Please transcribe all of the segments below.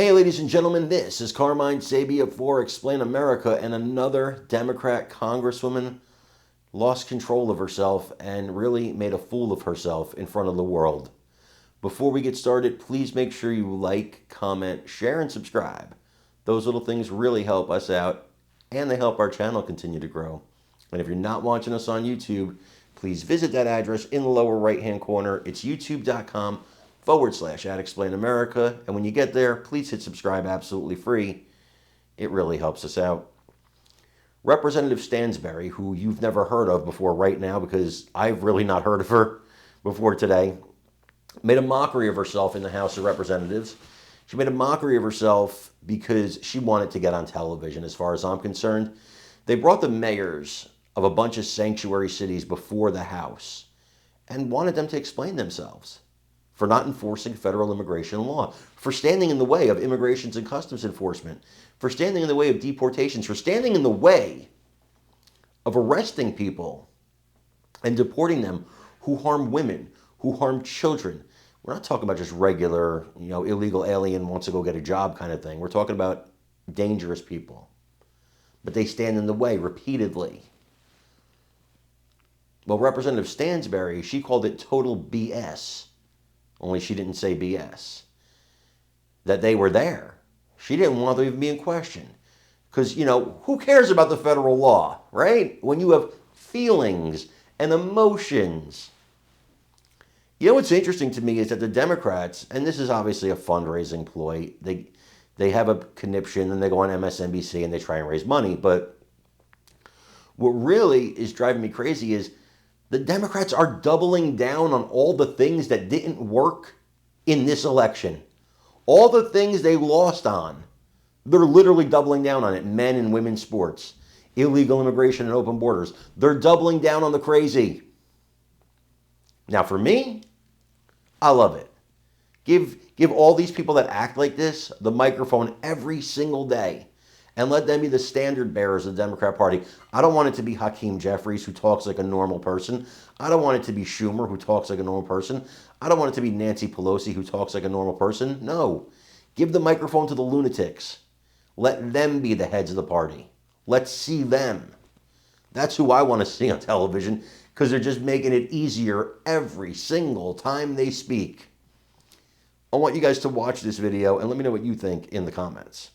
Hey, ladies and gentlemen, this is Carmine Sabia for Explain America, and another Democrat congresswoman lost control of herself and really made a fool of herself in front of the world. Before we get started, please make sure you like, comment, share, and subscribe. Those little things really help us out, and they help our channel continue to grow. And if you're not watching us on YouTube, please visit that address in the lower right-hand corner. It's youtube.com/@explainamerica. And when you get there, please hit subscribe absolutely free. It really helps us out. Representative Stansberry, who you've never heard of before right now, because I've really not heard of her before today, made a mockery of herself in the House of Representatives. She made a mockery of herself because she wanted to get on television, as far as I'm concerned. They brought the mayors of a bunch of sanctuary cities before the House and wanted them to explain themselves for not enforcing federal immigration law, for standing in the way of Immigrations and Customs Enforcement, for standing in the way of deportations, for standing in the way of arresting people and deporting them who harm women, who harm children. We're not talking about just regular, illegal alien wants to go get a job kind of thing. We're talking about dangerous people. But they stand in the way repeatedly. Well, Representative Stansberry, she called it total BS. Only she didn't say BS. That they were there. She didn't want them to even be in question. Because, who cares about the federal law, right? When you have feelings and emotions. What's interesting to me is that the Democrats, and this is obviously a fundraising ploy, they have a conniption and they go on MSNBC and they try and raise money. But what really is driving me crazy is the Democrats are doubling down on all the things that didn't work in this election. All the things they lost on, they're literally doubling down on it. Men and women's sports, illegal immigration and open borders. They're doubling down on the crazy. Now for me, I love it. Give all these people that act like this the microphone every single day and let them be the standard bearers of the Democrat Party. I don't want it to be Hakeem Jeffries, who talks like a normal person. I don't want it to be Schumer, who talks like a normal person. I don't want it to be Nancy Pelosi, who talks like a normal person. No. Give the microphone to the lunatics. Let them be the heads of the party. Let's see them. That's who I want to see on television, because they're just making it easier every single time they speak. I want you guys to watch this video and let me know what you think in the comments.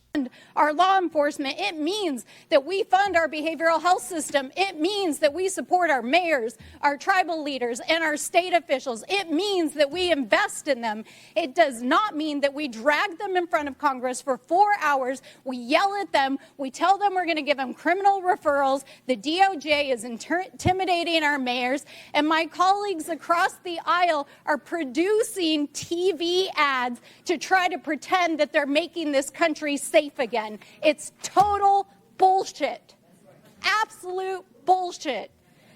Our law enforcement, it means that we fund our behavioral health system. It means that we support our mayors, our tribal leaders, and our state officials. It means that we invest in them. It does not mean that we drag them in front of Congress for 4 hours. We yell at them. We tell them we're going to give them criminal referrals. The DOJ is intimidating our mayors. And my colleagues across the aisle are producing TV ads to try to pretend that they're making this country safe again. It's total bullshit. Absolute bullshit.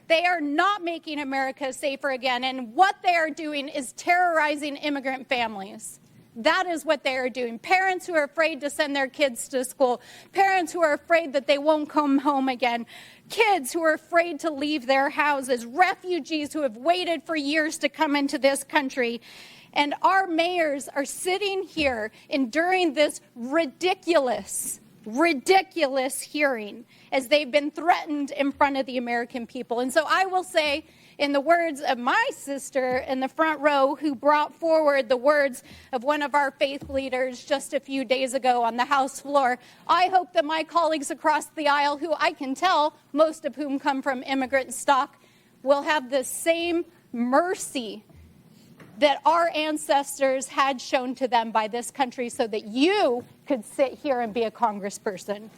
They are not making America safer again, and what they are doing is terrorizing immigrant families. That is what they are doing. Parents who are afraid to send their kids to school, parents who are afraid that they won't come home again, kids who are afraid to leave their houses, refugees who have waited for years to come into this country. And our mayors are sitting here enduring this ridiculous hearing as they've been threatened in front of the American people. And so I will say, in the words of my sister in the front row who brought forward the words of one of our faith leaders just a few days ago on the House floor, I hope that my colleagues across the aisle, who I can tell, most of whom come from immigrant stock, will have the same mercy that our ancestors had shown to them by this country so that you could sit here and be a congressperson.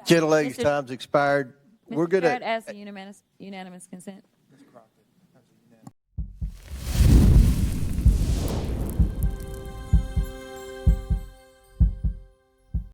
Gentle lady's time's expired. We're good at as a unanimous consent.